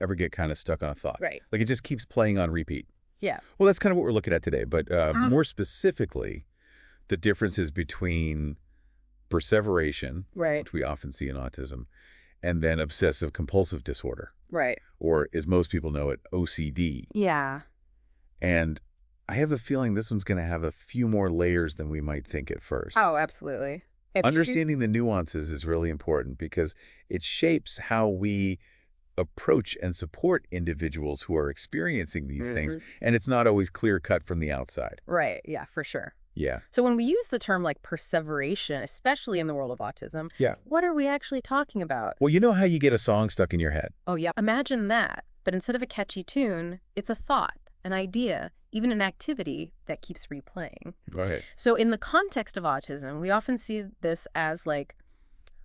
ever get kind of stuck on a thought. Right. Like it just keeps playing on repeat. Yeah. Well, that's kind of what we're looking at today. But more specifically, the differences between perseveration, Right. which we often see in autism, and then obsessive-compulsive disorder, Right. or as most people know it, OCD. Yeah. And I have a feeling this one's going to have a few more layers than we might think at first. Oh, absolutely. If you- Understanding the nuances is really important because it shapes how we approach and support individuals who are experiencing these things, and it's not always clear-cut from the outside. Right. Yeah, for sure. Yeah. So when we use the term like perseveration, especially in the world of autism, Yeah. what are we actually talking about? Well, you know how you get a song stuck in your head? Oh, yeah. Imagine that. But instead of a catchy tune, it's a thought, an idea, even an activity that keeps replaying. Go ahead. So in the context of autism, we often see this as like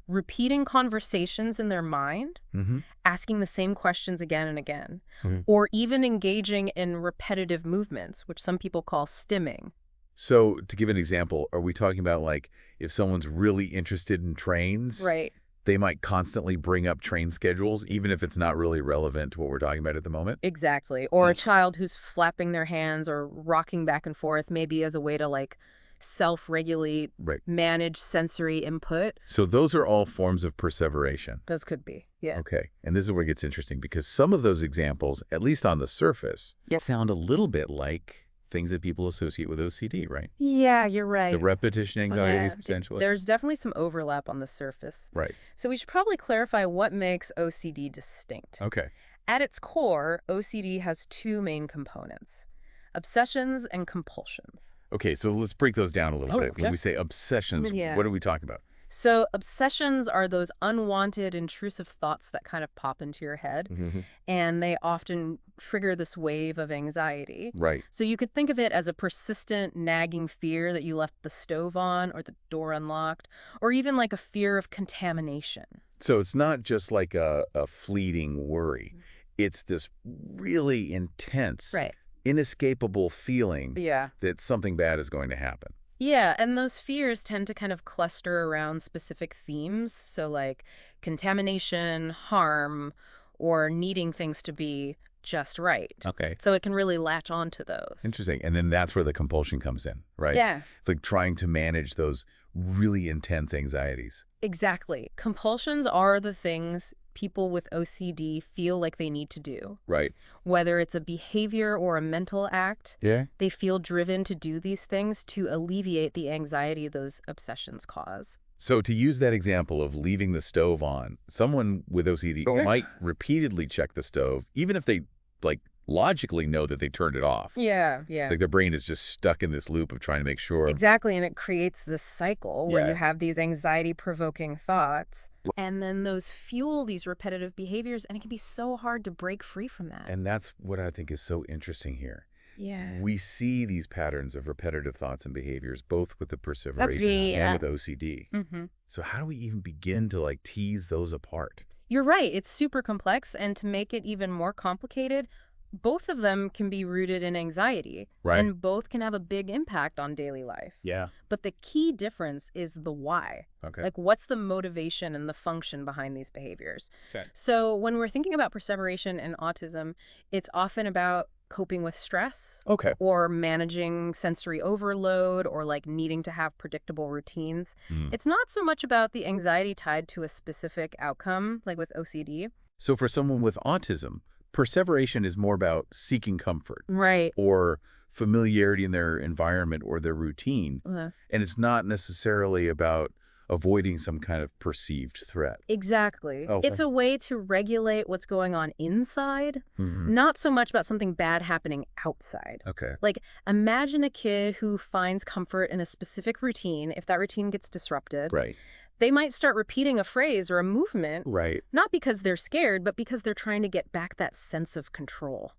repeating conversations in their mind, asking the same questions again and again, or even engaging in repetitive movements, which some people call stimming. So to give an example, are we talking about like if someone's really interested in trains, Right. they might constantly bring up train schedules, even if it's not really relevant to what we're talking about at the moment? Exactly. Or a child who's flapping their hands or rocking back and forth, maybe as a way to like self-regulate, Right. manage sensory input. So those are all forms of perseveration. Those could be. Yeah. Okay. And this is where it gets interesting because some of those examples, at least on the surface, sound a little bit like things that people associate with OCD, right? Yeah, you're right. The repetition anxieties, Yeah, potentially. There's definitely some overlap on the surface. Right. So we should probably clarify what makes OCD distinct. Okay. At its core, OCD has two main components: obsessions and compulsions. Okay, so let's break those down a little bit. When we say obsessions, Yeah. what are we talking about? So obsessions are those unwanted, intrusive thoughts that kind of pop into your head, and they often trigger this wave of anxiety. Right. So you could think of it as a persistent, nagging fear that you left the stove on or the door unlocked, or even like a fear of contamination. So it's not just like a fleeting worry. It's this really intense, Right. inescapable feeling Yeah. that something bad is going to happen. Yeah, and those fears tend to kind of cluster around specific themes. So like contamination, harm, or needing things to be just right. Okay. So it can really latch onto those. Interesting. And then that's where the compulsion comes in, right? Yeah, It's like trying to manage those really intense anxieties. exactly. Compulsions are the things people with OCD feel like they need to do. Right. Whether it's a behavior or a mental act, Yeah. they feel driven to do these things to alleviate the anxiety those obsessions cause. So to use that example of leaving the stove on, someone with OCD might repeatedly check the stove, even if they like logically know that they turned it off. Yeah, It's yeah. like their brain is just stuck in this loop of trying to make sure. Exactly, and it creates this cycle where Yeah. you have these anxiety-provoking thoughts, and then those fuel these repetitive behaviors, and it can be so hard to break free from that. And that's what I think is so interesting here. Yeah. We see these patterns of repetitive thoughts and behaviors, both with the perseveration really, and with OCD. Mm-hmm. So how do we even begin to like tease those apart? You're right, it's super complex, and to make it even more complicated, both of them can be rooted in anxiety, Right. and both can have a big impact on daily life. Yeah. But the key difference is the why. Okay. Like, what's the motivation and the function behind these behaviors? Okay. So when we're thinking about perseveration and autism, it's often about coping with stress Okay. or managing sensory overload or like needing to have predictable routines. It's not so much about the anxiety tied to a specific outcome, like with OCD. So for someone with autism, perseveration is more about seeking comfort Right. or familiarity in their environment or their routine. And it's not necessarily about avoiding some kind of perceived threat. Exactly. Okay. It's a way to regulate what's going on inside, not so much about something bad happening outside. Okay. Like, imagine a kid who finds comfort in a specific routine. If that routine gets disrupted, Right. they might start repeating a phrase or a movement, Right. not because they're scared, but because they're trying to get back that sense of control.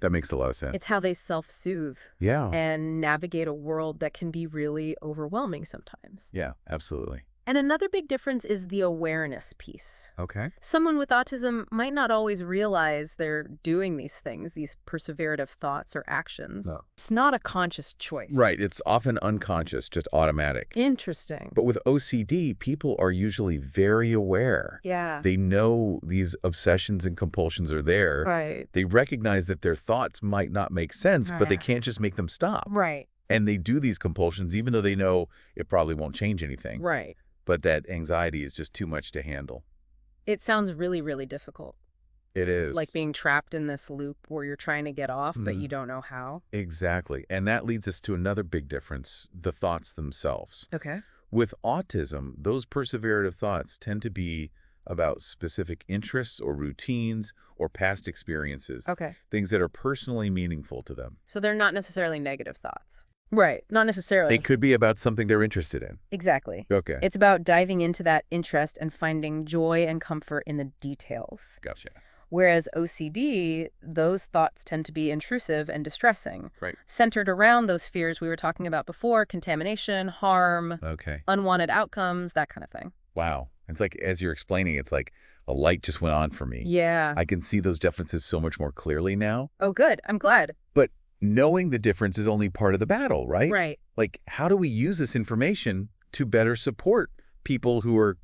That makes a lot of sense. It's how they self-soothe Yeah. and navigate a world that can be really overwhelming sometimes. Yeah, absolutely. And another big difference is the awareness piece. Okay. Someone with autism might not always realize they're doing these things, these perseverative thoughts or actions. No. It's not a conscious choice. Right. It's often unconscious, just automatic. Interesting. But with OCD, people are usually very aware. Yeah. They know these obsessions and compulsions are there. Right. They recognize that their thoughts might not make sense, but they can't just make them stop. Right. And they do these compulsions even though they know it probably won't change anything. Right. But that anxiety is just too much to handle. It sounds really, really difficult. It is. Like being trapped in this loop where you're trying to get off, but you don't know how. Exactly. And that leads us to another big difference, the thoughts themselves. Okay. With autism, those perseverative thoughts tend to be about specific interests or routines or past experiences. Okay. Things that are personally meaningful to them. So they're not necessarily negative thoughts. Right. Not necessarily. They could be about something they're interested in. Exactly. Okay. It's about diving into that interest and finding joy and comfort in the details. Gotcha. Whereas OCD, those thoughts tend to be intrusive and distressing. Right. Centered around those fears we were talking about before, contamination, harm, Okay. unwanted outcomes, that kind of thing. Wow. It's like, as you're explaining, it's like a light just went on for me. Yeah. I can see those differences so much more clearly now. Oh, good. I'm glad. But knowing the difference is only part of the battle, right? Right. Like, how do we use this information to better support people who are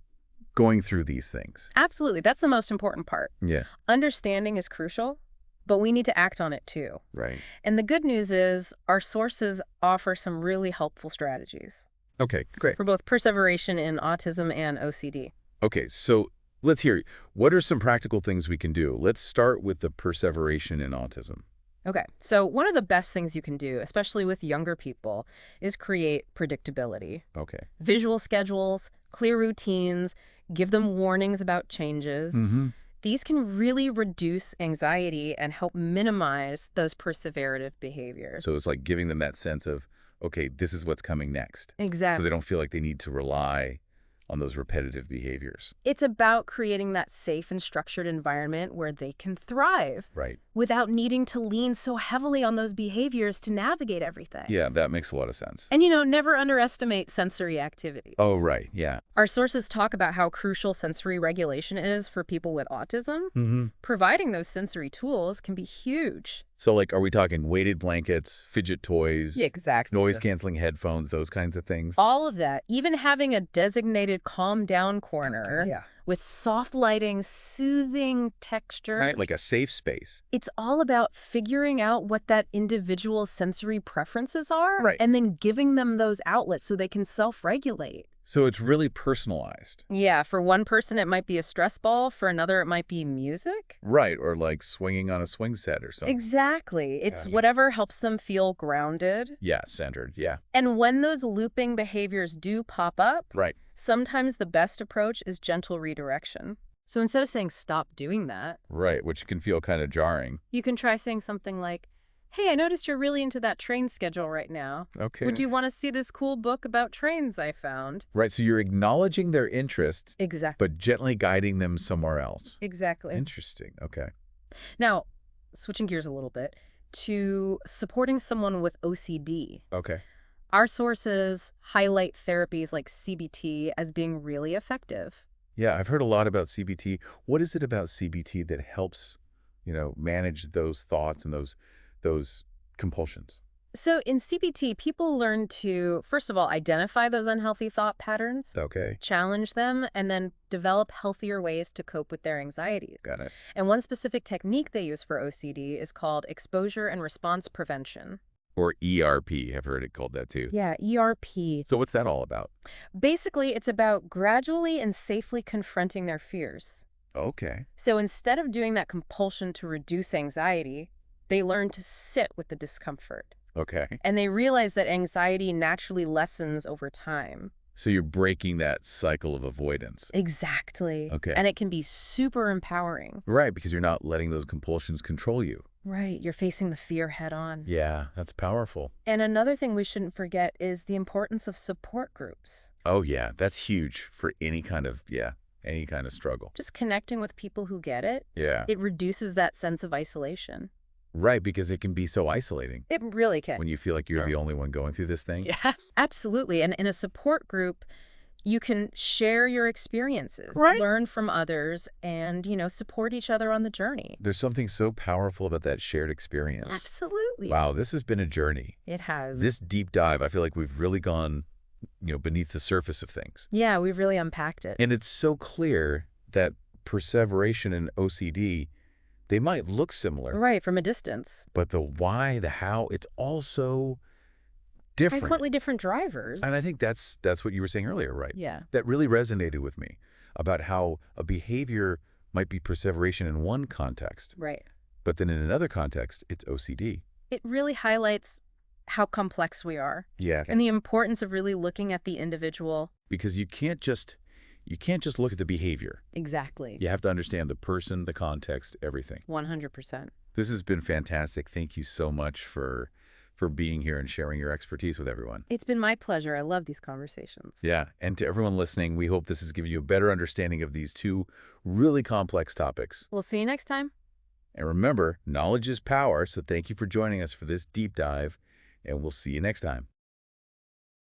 going through these things? Absolutely. That's the most important part. Yeah. Understanding is crucial, but we need to act on it too. Right. And the good news is our sources offer some really helpful strategies Okay, great. for both perseveration in autism and OCD. Okay, so let's hear, what are some practical things we can do? Let's start with the perseveration in autism. Okay, so one of the best things you can do, especially with younger people, is create predictability. Okay. Visual schedules, clear routines, give them warnings about changes. These can really reduce anxiety and help minimize those perseverative behaviors. So it's like giving them that sense of, okay, this is what's coming next. So Exactly. they don't feel like they need to rely on those repetitive behaviors. It's about creating that safe and structured environment where they can thrive Right. without needing to lean so heavily on those behaviors to navigate everything. Yeah, that makes a lot of sense. And, never underestimate sensory activity. Oh, right. Yeah. Our sources talk about how crucial sensory regulation is for people with autism. Providing those sensory tools can be huge. So, like, are we talking weighted blankets, fidget toys, Exactly. noise-canceling headphones, those kinds of things? All of that, even having a designated calm down corner with soft lighting, soothing texture. Right, like a safe space. It's all about figuring out what that individual's sensory preferences are, Right. and then giving them those outlets so they can self-regulate. So it's really personalized. Yeah, for one person it might be a stress ball, for another it might be music. Right, or like swinging on a swing set or something. Exactly. It's Yeah. whatever helps them feel grounded. Yeah, centered, yeah. And when those looping behaviors do pop up, Right. sometimes the best approach is gentle redirection. So instead of saying stop doing that, Right, which can feel kind of jarring. you can try saying something like, hey, I noticed you're really into that train schedule right now. Okay. Would you want to see this cool book about trains I found? Right, so you're acknowledging their interest, Exactly. but gently guiding them somewhere else. Exactly. Interesting, okay. Now, switching gears a little bit to supporting someone with OCD. Okay. Our sources highlight therapies like CBT as being really effective. Yeah, I've heard a lot about CBT. What is it about CBT that helps, manage those thoughts and those compulsions? So in CBT, people learn to, first of all, identify those unhealthy thought patterns, Okay, challenge them, and then develop healthier ways to cope with their anxieties. got it. And one specific technique they use for OCD is called exposure and response prevention. Or ERP, I've heard it called that too. Yeah, ERP. So what's that all about? Basically, it's about gradually and safely confronting their fears. Okay. So instead of doing that compulsion to reduce anxiety, they learn to sit with the discomfort. Okay. And they realize that anxiety naturally lessens over time. So you're breaking that cycle of avoidance. Exactly. Okay. And it can be super empowering. Right, because you're not letting those compulsions control you. Right. You're facing the fear head on. Yeah, that's powerful. And another thing we shouldn't forget is the importance of support groups. Oh, yeah, that's huge for any kind of struggle. Just connecting with people who get it, Yeah. it reduces that sense of isolation. Right, because it can be so isolating It really can. when you feel like you're the only one going through this thing. Yeah, absolutely. And in a support group, You can share your experiences, Right. learn from others, and, support each other on the journey. There's something so powerful about that shared experience. Absolutely. Wow, this has been a journey. It has. This deep dive, I feel like we've really gone, beneath the surface of things. Yeah, we've really unpacked it. And it's so clear that perseveration and OCD, they might look similar. Right, from a distance. But the why, the how, it's all so different. Completely different drivers. And I think that's what you were saying earlier, right? Yeah. That really resonated with me about how a behavior might be perseveration in one context, Right. but then in another context, it's OCD. It really highlights how complex we are. Yeah. And the importance of really looking at the individual. Because you can't just look at the behavior. Exactly. You have to understand the person, the context, everything. 100%. This has been fantastic. Thank you so much for being here and sharing your expertise with everyone. It's been my pleasure. I love these conversations. Yeah, and to everyone listening, we hope this has given you a better understanding of these two really complex topics. We'll see you next time. And remember, knowledge is power, so thank you for joining us for this deep dive, and we'll see you next time.